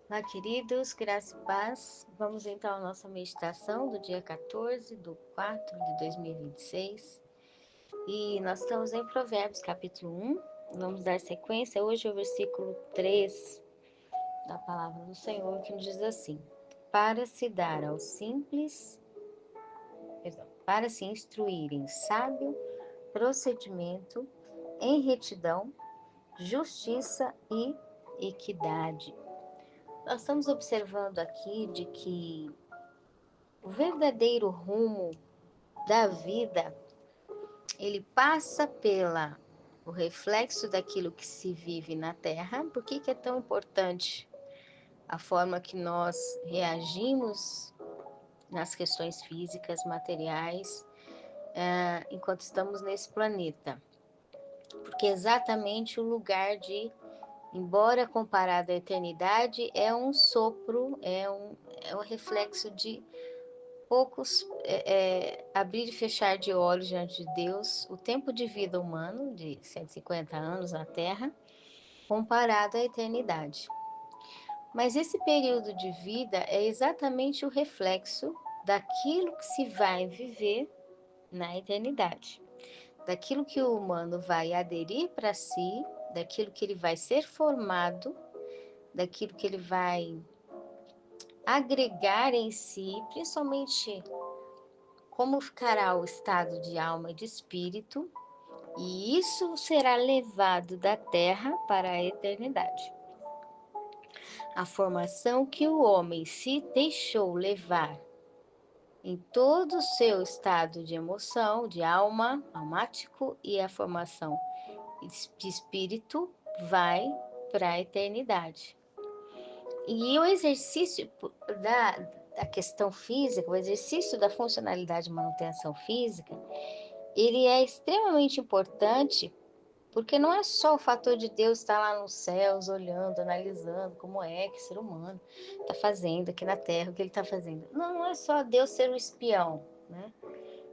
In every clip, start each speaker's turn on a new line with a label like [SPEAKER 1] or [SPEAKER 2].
[SPEAKER 1] Olá, queridos, graça e paz. Vamos então à nossa meditação do dia 14 de 4 de 2026. E nós estamos em Provérbios, capítulo 1. Vamos dar sequência. Hoje é o versículo 3 da palavra do Senhor, que nos diz assim: Para se dar aos simples, para se instruir em sábio procedimento, em retidão, justiça e equidade. Nós estamos observando aqui de que o verdadeiro rumo da vida, ele passa pela o reflexo daquilo que se vive na Terra. Por que que é tão importante a forma que nós reagimos nas questões físicas, materiais, enquanto estamos nesse planeta? Porque é exatamente o lugar de, embora comparado à eternidade, é um sopro, é um reflexo de poucos abrir e fechar de olhos diante de Deus, o tempo de vida humano, de 150 anos na Terra, comparado à eternidade. Mas esse período de vida é exatamente o reflexo daquilo que se vai viver na eternidade, daquilo que o humano vai aderir para si, daquilo que ele vai ser formado, daquilo que ele vai agregar em si, principalmente como ficará o estado de alma e de espírito, e isso será levado da terra para a eternidade. A formação que o homem se deixou levar em todo o seu estado de emoção, de alma, almático, e a formação de espírito vai para a eternidade. E o exercício da questão física, o exercício da funcionalidade de manutenção física, ele é extremamente importante, porque não é só o fator de Deus estar lá nos céus, olhando, analisando como é que o ser humano está fazendo aqui na Terra, o que ele está fazendo. Não, não é só Deus ser um espião, né?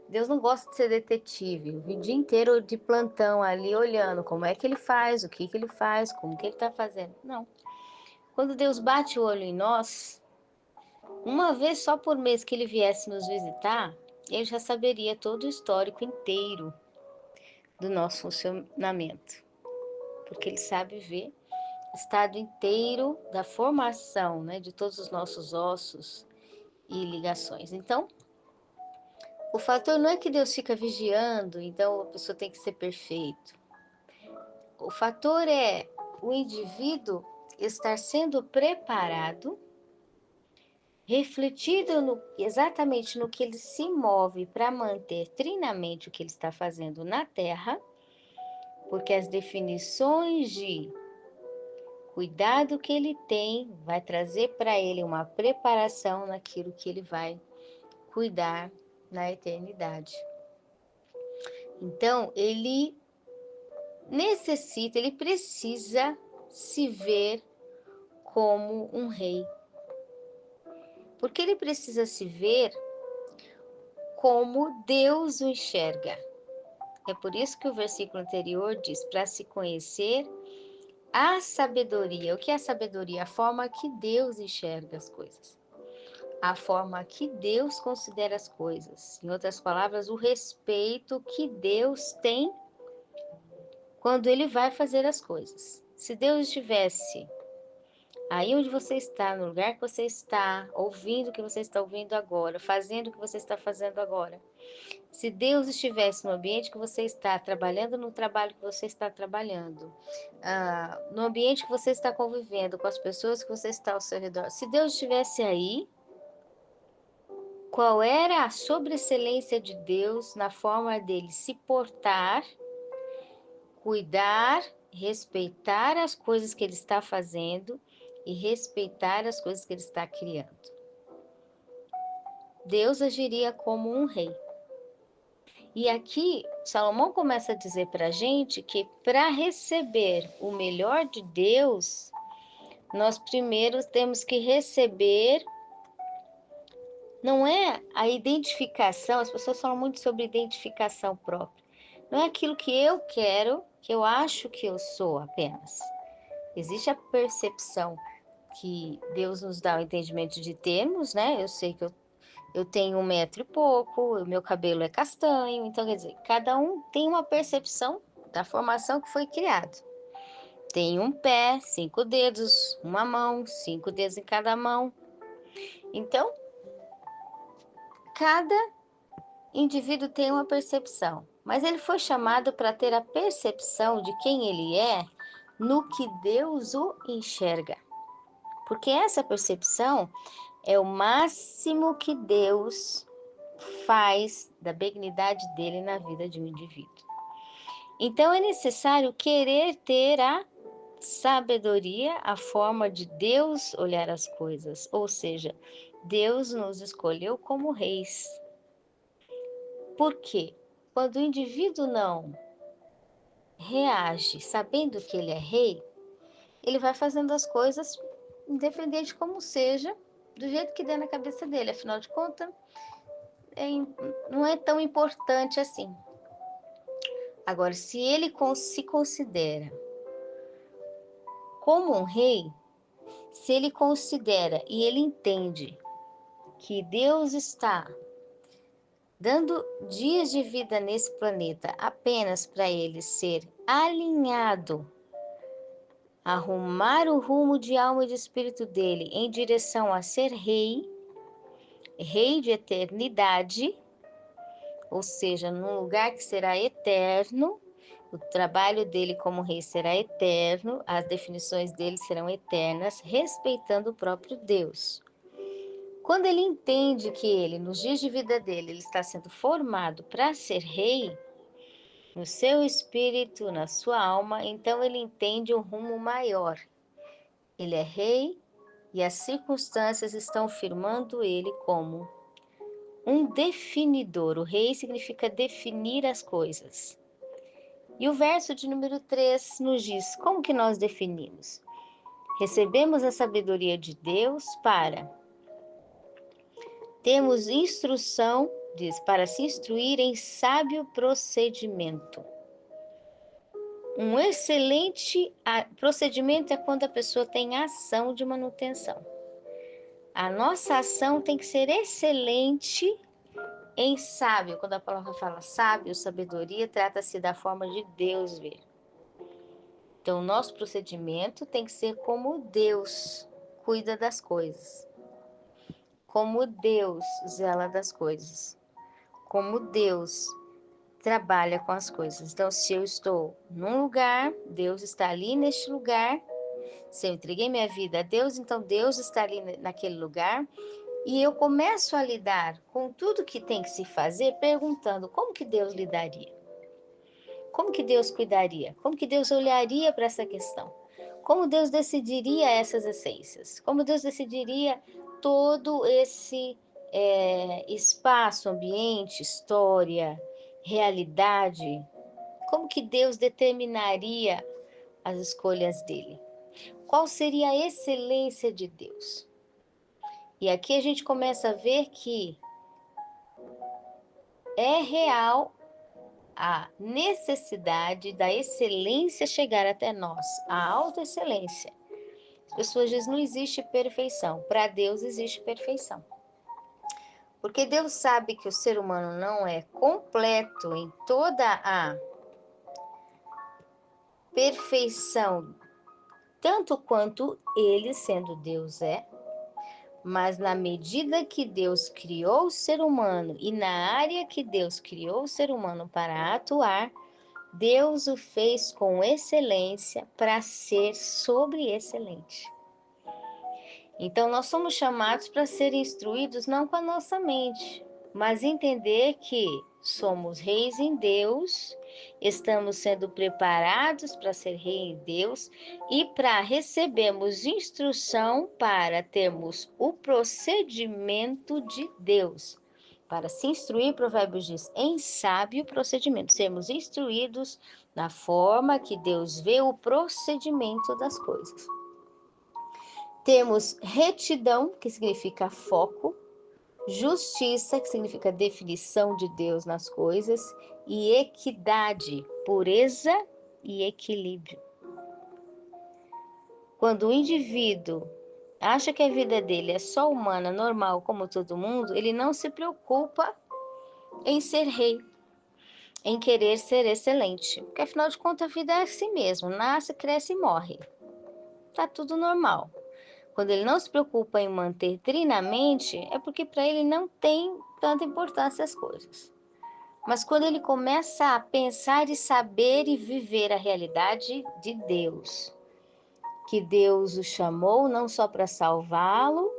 [SPEAKER 1] Deus não gosta de ser detetive, o dia inteiro de plantão ali olhando como é que ele faz, o que que ele faz, como que ele está fazendo. Não. Quando Deus bate o olho em nós, uma vez só por mês que ele viesse nos visitar, ele já saberia todo o histórico inteiro do nosso funcionamento, porque ele sabe ver o estado inteiro da formação, né, de todos os nossos ossos e ligações. Então, o fator não é que Deus fica vigiando, então a pessoa tem que ser perfeito. O fator é o indivíduo estar sendo preparado, refletido exatamente no que ele se move para manter trinamente o que ele está fazendo na Terra, porque as definições de cuidado que ele tem vai trazer para ele uma preparação naquilo que ele vai cuidar na eternidade. Então, ele precisa se ver como um rei. Porque ele precisa se ver como Deus o enxerga. É por isso que o versículo anterior diz: para se conhecer a sabedoria. O que é sabedoria? A forma que Deus enxerga as coisas. A forma que Deus considera as coisas. Em outras palavras, o respeito que Deus tem quando ele vai fazer as coisas. Se Deus estivesse aí onde você está, no lugar que você está, ouvindo o que você está ouvindo agora, fazendo o que você está fazendo agora, se Deus estivesse no ambiente que você está, trabalhando no trabalho que você está trabalhando, no ambiente que você está convivendo, com as pessoas que você está ao seu redor, se Deus estivesse aí, qual era a sobreexcelência de Deus na forma dele se portar, cuidar, respeitar as coisas que ele está fazendo e respeitar as coisas que ele está criando? Deus agiria como um rei. E aqui, Salomão começa a dizer para a gente que para receber o melhor de Deus, nós primeiro temos que receber, não é a identificação, as pessoas falam muito sobre identificação própria. Não é aquilo que eu quero, que eu acho que eu sou apenas. Existe a percepção que Deus nos dá o entendimento de termos, né? Eu sei que eu tenho 1 metro e pouco, o meu cabelo é castanho, então quer dizer, cada um tem uma percepção da formação que foi criado. Tem um pé, 5 dedos, uma mão, 5 dedos em cada mão. Então, cada indivíduo tem uma percepção, mas ele foi chamado para ter a percepção de quem ele é no que Deus o enxerga. Porque essa percepção é o máximo que Deus faz da benignidade dele na vida de um indivíduo. Então é necessário querer ter a sabedoria, a forma de Deus olhar as coisas, ou seja, Deus nos escolheu como reis. Por quê? Quando o indivíduo não reage sabendo que ele é rei, ele vai fazendo as coisas independente como seja, do jeito que der na cabeça dele. Afinal de contas, não é tão importante assim. Agora, se ele se considera como um rei, se ele considera e ele entende que Deus está dando dias de vida nesse planeta apenas para ele ser alinhado, arrumar o rumo de alma e de espírito dele em direção a ser rei, rei de eternidade, ou seja, num lugar que será eterno, o trabalho dele como rei será eterno, as definições dele serão eternas, respeitando o próprio Deus. Quando ele entende que ele, nos dias de vida dele, ele está sendo formado para ser rei, no seu espírito, na sua alma, então ele entende um rumo maior. Ele é rei e as circunstâncias estão firmando ele como um definidor. O rei significa definir as coisas. E o verso de número 3 nos diz como que nós definimos. Recebemos a sabedoria de Deus para termos instrução, diz, para se instruir em sábio procedimento. Um excelente procedimento é quando a pessoa tem ação de manutenção. A nossa ação tem que ser excelente em sábio. Quando a palavra fala sábio, sabedoria, trata-se da forma de Deus ver. Então, o nosso procedimento tem que ser como Deus cuida das coisas. Como Deus zela das coisas. Como Deus trabalha com as coisas. Então, se eu estou num lugar, Deus está ali neste lugar. Se eu entreguei minha vida a Deus, então Deus está ali naquele lugar. E eu começo a lidar com tudo que tem que se fazer, perguntando como que Deus lidaria? Como que Deus cuidaria? Como que Deus olharia para essa questão? Como Deus decidiria essas essências? Como Deus decidiria todo esse espaço, ambiente, história, realidade? Como que Deus determinaria as escolhas dele? Qual seria a excelência de Deus? E aqui a gente começa a ver que é real a necessidade da excelência chegar até nós, a autoexcelência. As pessoas dizem não existe perfeição, para Deus existe perfeição. Porque Deus sabe que o ser humano não é completo em toda a perfeição, tanto quanto ele, sendo Deus, é. Mas na medida que Deus criou o ser humano e na área que Deus criou o ser humano para atuar, Deus o fez com excelência para ser sobre-excelente. Então, nós somos chamados para ser instruídos não com a nossa mente, mas entender que somos reis em Deus, estamos sendo preparados para ser rei em Deus e para recebermos instrução para termos o procedimento de Deus. Para se instruir, Provérbios diz, em sábio procedimento, sermos instruídos na forma que Deus vê o procedimento das coisas. Temos retidão, que significa foco, justiça, que significa definição de Deus nas coisas, e equidade, pureza e equilíbrio. Quando o indivíduo acha que a vida dele é só humana, normal, como todo mundo, ele não se preocupa em ser rei, em querer ser excelente. Porque afinal de contas a vida é assim mesmo, nasce, cresce e morre. Tá tudo normal. Quando ele não se preocupa em manter trinamente, é porque para ele não tem tanta importância as coisas. Mas quando ele começa a pensar e saber e viver a realidade de Deus, que Deus o chamou não só para salvá-lo,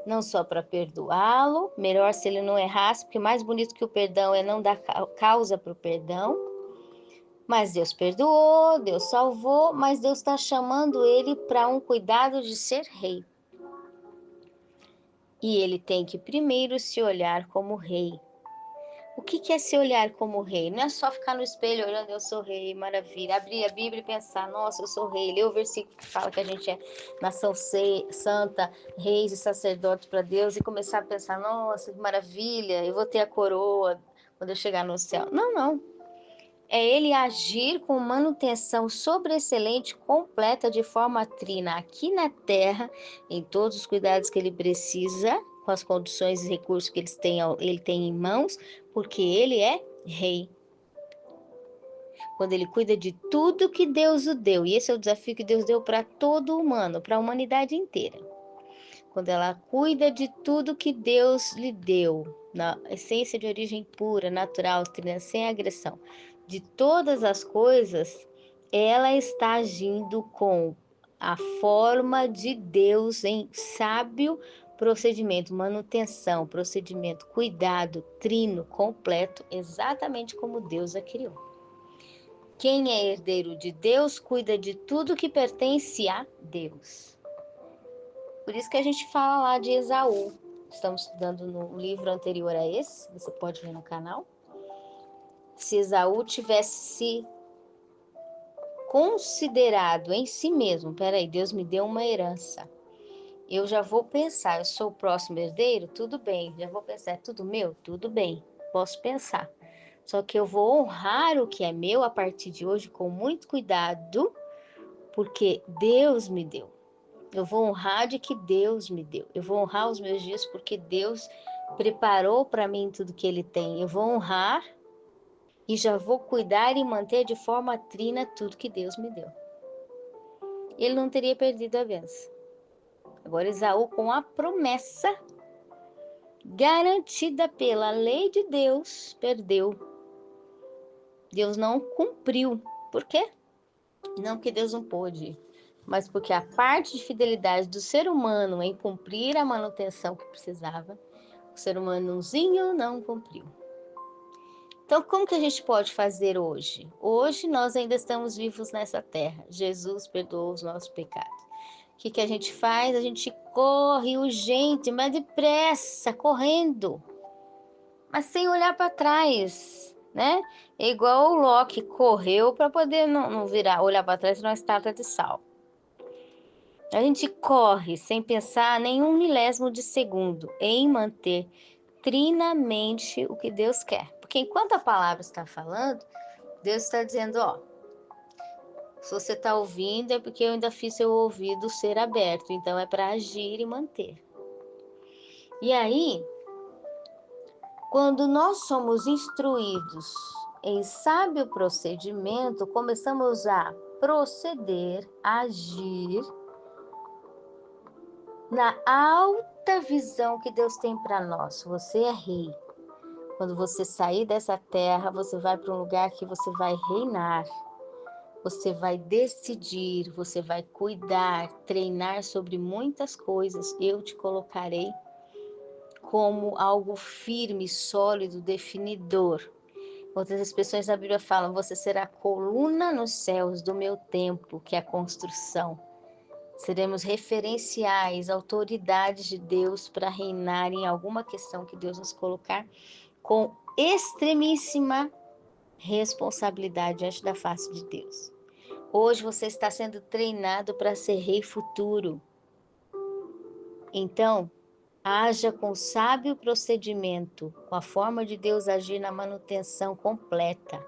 [SPEAKER 1] não só para perdoá-lo, melhor se ele não errasse, porque mais bonito que o perdão é não dar causa para o perdão. Mas Deus perdoou, Deus salvou, mas Deus está chamando ele para um cuidado de ser rei. E ele tem que primeiro se olhar como rei. O que é se olhar como rei? Não é só ficar no espelho olhando, eu sou rei, maravilha. Abrir a Bíblia e pensar, nossa, eu sou rei. Ler o versículo que fala que a gente é nação santa, reis e sacerdotes para Deus e começar a pensar, nossa, que maravilha, eu vou ter a coroa quando eu chegar no céu. Não, não. É ele agir com manutenção sobreexcelente, completa, de forma trina, aqui na terra, em todos os cuidados que ele precisa, com as condições e recursos que ele tem em mãos, porque ele é rei. Quando ele cuida de tudo que Deus o deu, e esse é o desafio que Deus deu para todo humano, para a humanidade inteira. Quando ela cuida de tudo que Deus lhe deu, na essência de origem pura, natural, trina, sem agressão, de todas as coisas, ela está agindo com a forma de Deus em sábio procedimento, manutenção, procedimento, cuidado, trino, completo, exatamente como Deus a criou. Quem é herdeiro de Deus cuida de tudo que pertence a Deus. Por isso que a gente fala lá de Esaú. Estamos estudando no livro anterior a esse, você pode ver no canal. Se Esaú tivesse se considerado em si mesmo, peraí, Deus me deu uma herança. Eu já vou pensar, eu sou o próximo herdeiro? Tudo bem. Já vou pensar, é tudo meu? Tudo bem, posso pensar. Só que eu vou honrar o que é meu a partir de hoje com muito cuidado, porque Deus me deu. Eu vou honrar de que Deus me deu. Eu vou honrar os meus dias porque Deus preparou para mim tudo que Ele tem. Eu vou honrar e já vou cuidar e manter de forma trina tudo que Deus me deu. Ele não teria perdido a benção. Agora Esaú, com a promessa garantida pela lei de Deus, perdeu. Deus não cumpriu. Por quê? Não porque Deus não pôde, mas porque a parte de fidelidade do ser humano em cumprir a manutenção que precisava, o ser humanozinho não cumpriu. Então, como que a gente pode fazer hoje? Hoje nós ainda estamos vivos nessa terra. Jesus perdoou os nossos pecados. O que a gente faz? A gente corre urgente, mas depressa, correndo, mas sem olhar para trás, né? É igual o Loki correu para poder não virar, olhar para trás e uma estátua de sal. A gente corre sem pensar nenhum milésimo de segundo em manter trinamente o que Deus quer. Porque enquanto a palavra está falando, Deus está dizendo, ó, se você está ouvindo é porque eu ainda fiz seu ouvido ser aberto, então é para agir e manter. E aí, quando nós somos instruídos em sábio procedimento, começamos a proceder, agir na alta visão que Deus tem para nós. Você é rei. Quando você sair dessa terra, você vai para um lugar que você vai reinar. Você vai decidir, você vai cuidar, treinar sobre muitas coisas. Eu te colocarei como algo firme, sólido, definidor. Outras expressões da Bíblia falam, você será coluna nos céus do meu templo, que é a construção. Seremos referenciais, autoridades de Deus para reinar em alguma questão que Deus nos colocar com extremíssima responsabilidade diante da face de Deus. Hoje você está sendo treinado para ser rei futuro. Então, haja com sábio procedimento, com a forma de Deus agir na manutenção completa.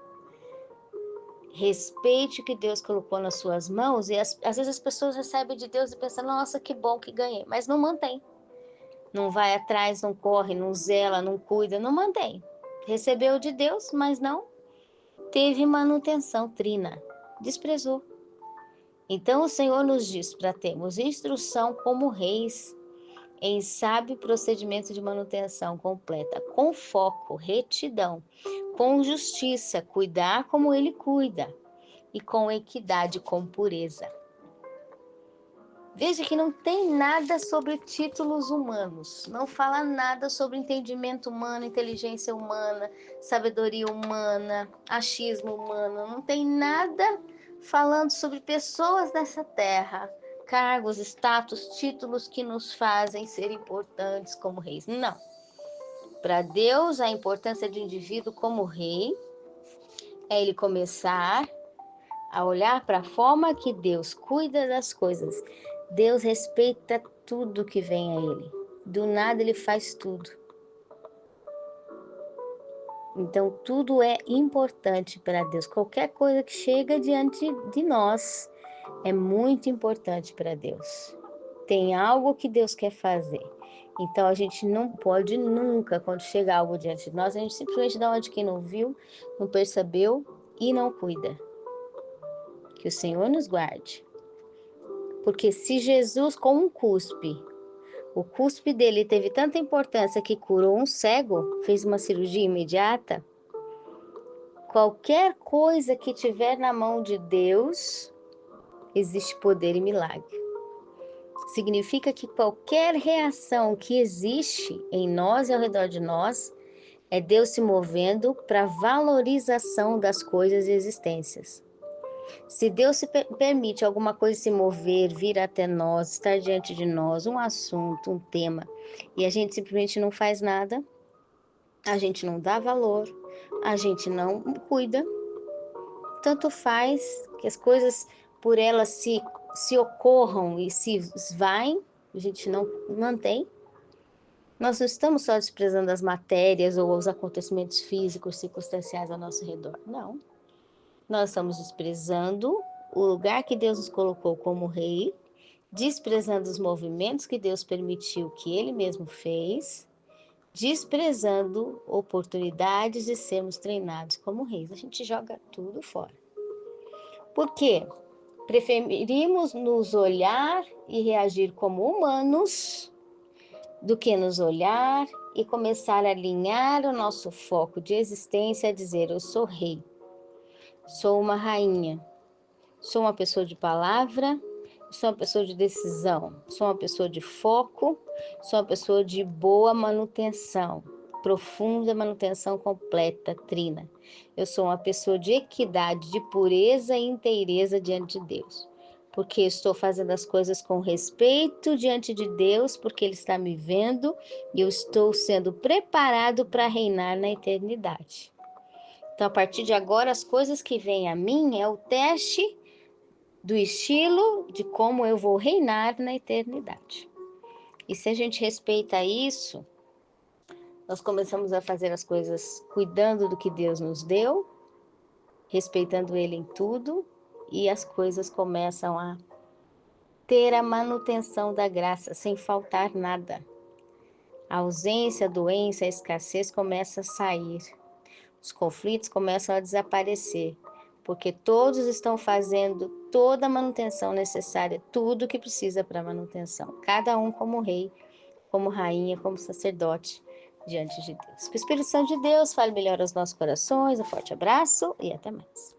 [SPEAKER 1] Respeite o que Deus colocou nas suas mãos. E às vezes as pessoas recebem de Deus e pensam, nossa, que bom que ganhei. Mas não mantém. Não vai atrás, não corre, não zela, não cuida, não mantém. Recebeu de Deus, mas não teve manutenção, trina. Desprezou. Então o Senhor nos diz para termos instrução como reis em sábio procedimento de manutenção completa, com foco, retidão, com justiça, cuidar como Ele cuida, e com equidade, com pureza. Veja que não tem nada sobre títulos humanos, não fala nada sobre entendimento humano, inteligência humana, sabedoria humana, achismo humano, não tem nada falando sobre pessoas dessa terra, cargos, status, títulos que nos fazem ser importantes como reis. Não. Para Deus, a importância de indivíduo como rei é ele começar a olhar para a forma que Deus cuida das coisas. Deus respeita tudo que vem a Ele. Do nada Ele faz tudo. Então tudo é importante para Deus. Qualquer coisa que chega diante de nós é muito importante para Deus. Tem algo que Deus quer fazer. Então a gente não pode nunca, quando chega algo diante de nós, a gente simplesmente dá uma de quem não viu, não percebeu e não cuida. Que o Senhor nos guarde. Porque se Jesus, com um cuspe, o cuspe dele teve tanta importância que curou um cego, fez uma cirurgia imediata, qualquer coisa que tiver na mão de Deus, existe poder e milagre. Significa que qualquer reação que existe em nós e ao redor de nós, é Deus se movendo para a valorização das coisas e existências. Se Deus se permite alguma coisa se mover, vir até nós, estar diante de nós, um assunto, um tema, e a gente simplesmente não faz nada, a gente não dá valor, a gente não cuida, tanto faz que as coisas por elas se ocorram e se esvaem, a gente não mantém. Nós não estamos só desprezando as matérias ou os acontecimentos físicos, circunstanciais ao nosso redor, não. Nós estamos desprezando o lugar que Deus nos colocou como rei, desprezando os movimentos que Deus permitiu que Ele mesmo fez, desprezando oportunidades de sermos treinados como reis. A gente joga tudo fora. Por quê? Preferimos nos olhar e reagir como humanos do que nos olhar e começar a alinhar o nosso foco de existência a dizer, eu sou rei. Sou uma rainha, sou uma pessoa de palavra, sou uma pessoa de decisão, sou uma pessoa de foco, sou uma pessoa de boa manutenção, profunda manutenção completa, trina. Eu sou uma pessoa de equidade, de pureza e inteireza diante de Deus, porque estou fazendo as coisas com respeito diante de Deus, porque Ele está me vendo e eu estou sendo preparado para reinar na eternidade. Então, a partir de agora, as coisas que vêm a mim é o teste do estilo de como eu vou reinar na eternidade. E se a gente respeita isso, nós começamos a fazer as coisas cuidando do que Deus nos deu, respeitando Ele em tudo, e as coisas começam a ter a manutenção da graça, sem faltar nada. A ausência, a doença, a escassez começa a sair. Os conflitos começam a desaparecer, porque todos estão fazendo toda a manutenção necessária, tudo que precisa para a manutenção, cada um como rei, como rainha, como sacerdote diante de Deus. Que o Espírito Santo de Deus fale melhor aos nossos corações, um forte abraço e até mais.